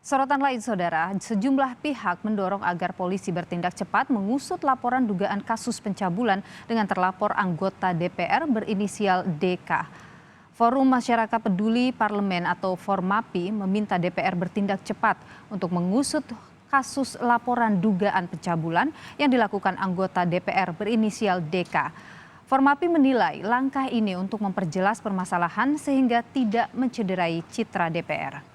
Sorotan lain, saudara, sejumlah pihak mendorong agar polisi bertindak cepat mengusut laporan dugaan kasus pencabulan dengan terlapor anggota DPR berinisial DK. Forum Masyarakat Peduli Parlemen atau Formapi meminta DPR bertindak cepat untuk mengusut kasus laporan dugaan pencabulan yang dilakukan anggota DPR berinisial DK. Formapi menilai langkah ini untuk memperjelas permasalahan sehingga tidak mencederai citra DPR.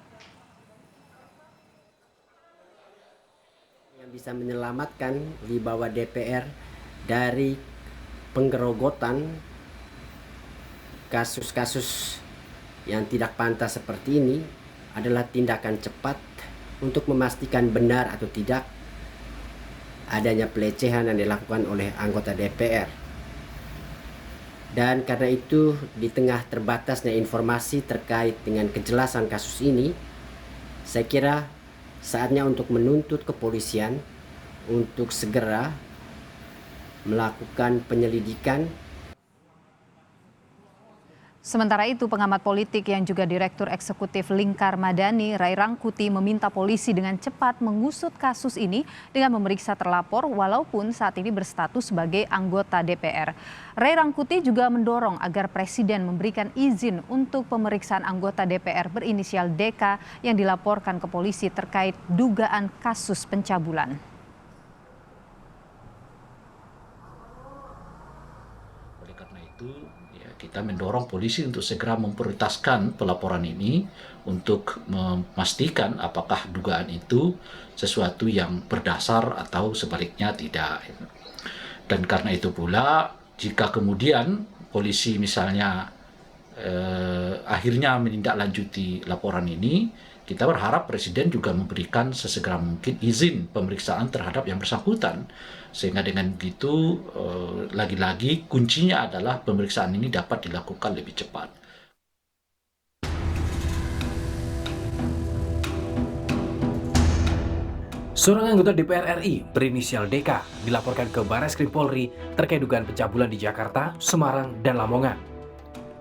Yang bisa menyelamatkan wibawa DPR dari penggerogotan kasus-kasus yang tidak pantas seperti ini adalah tindakan cepat untuk memastikan benar atau tidak adanya pelecehan yang dilakukan oleh anggota DPR. Dan karena itu, di tengah terbatasnya informasi terkait dengan kejelasan kasus ini, saya kira saatnya untuk menuntut kepolisian untuk segera melakukan penyelidikan. Sementara itu, pengamat politik yang juga Direktur Eksekutif Lingkar Madani, Ray Rangkuti, meminta polisi dengan cepat mengusut kasus ini dengan memeriksa terlapor walaupun saat ini berstatus sebagai anggota DPR. Ray Rangkuti juga mendorong agar Presiden memberikan izin untuk pemeriksaan anggota DPR berinisial DK yang dilaporkan ke polisi terkait dugaan kasus pencabulan. Oleh karena itu, kita mendorong polisi untuk segera memprioritaskan pelaporan ini untuk memastikan apakah dugaan itu sesuatu yang berdasar atau sebaliknya tidak. Dan karena itu pula, jika kemudian polisi misalnya akhirnya menindaklanjuti laporan ini, kita berharap Presiden juga memberikan sesegera mungkin izin pemeriksaan terhadap yang bersangkutan. Sehingga dengan begitu, lagi-lagi kuncinya adalah pemeriksaan ini dapat dilakukan lebih cepat. Seorang anggota DPR RI berinisial DK dilaporkan ke Barreskrim Polri terkait dugaan pencabulan di Jakarta, Semarang, dan Lamongan.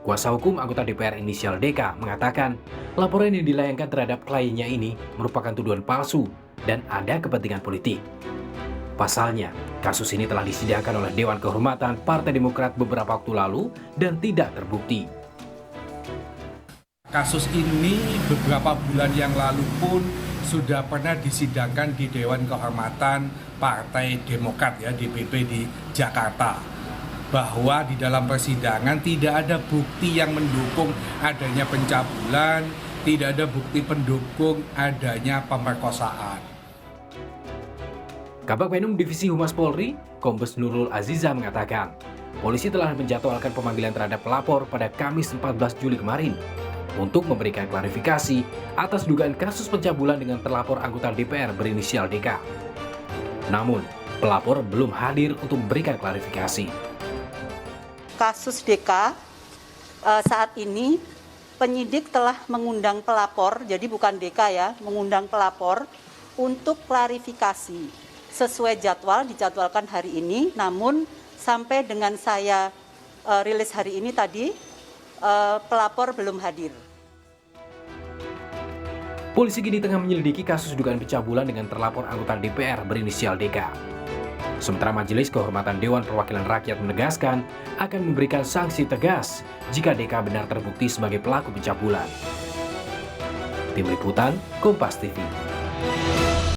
Kuasa hukum anggota DPR inisial DK mengatakan laporan yang dilayangkan terhadap kliennya ini merupakan tuduhan palsu dan ada kepentingan politik. Pasalnya, kasus ini telah disidangkan oleh Dewan Kehormatan Partai Demokrat beberapa waktu lalu dan tidak terbukti. Kasus ini beberapa bulan yang lalu pun sudah pernah disidangkan di Dewan Kehormatan Partai Demokrat DPP di Jakarta. Bahwa di dalam persidangan tidak ada bukti yang mendukung adanya pencabulan, tidak ada bukti pendukung adanya pemerkosaan. Kabag Penum Divisi Humas Polri, Kombes Nurul Aziza mengatakan, polisi telah menjadwalkan pemanggilan terhadap pelapor pada Kamis 14 Juli kemarin untuk memberikan klarifikasi atas dugaan kasus pencabulan dengan terlapor anggota DPR berinisial DK. Namun, pelapor belum hadir untuk memberikan klarifikasi. Kasus DK saat ini penyidik telah mengundang pelapor, jadi bukan DK mengundang pelapor untuk klarifikasi. Sesuai jadwal dijadwalkan hari ini, namun sampai dengan saya rilis hari ini tadi, pelapor belum hadir. Polisi kini tengah menyelidiki kasus dugaan pencabulan dengan terlapor anggota DPR berinisial DK. Sementara Majelis Kehormatan Dewan Perwakilan Rakyat menegaskan akan memberikan sanksi tegas jika DK benar terbukti sebagai pelaku pencabulan. Tim Liputan, Kompas TV.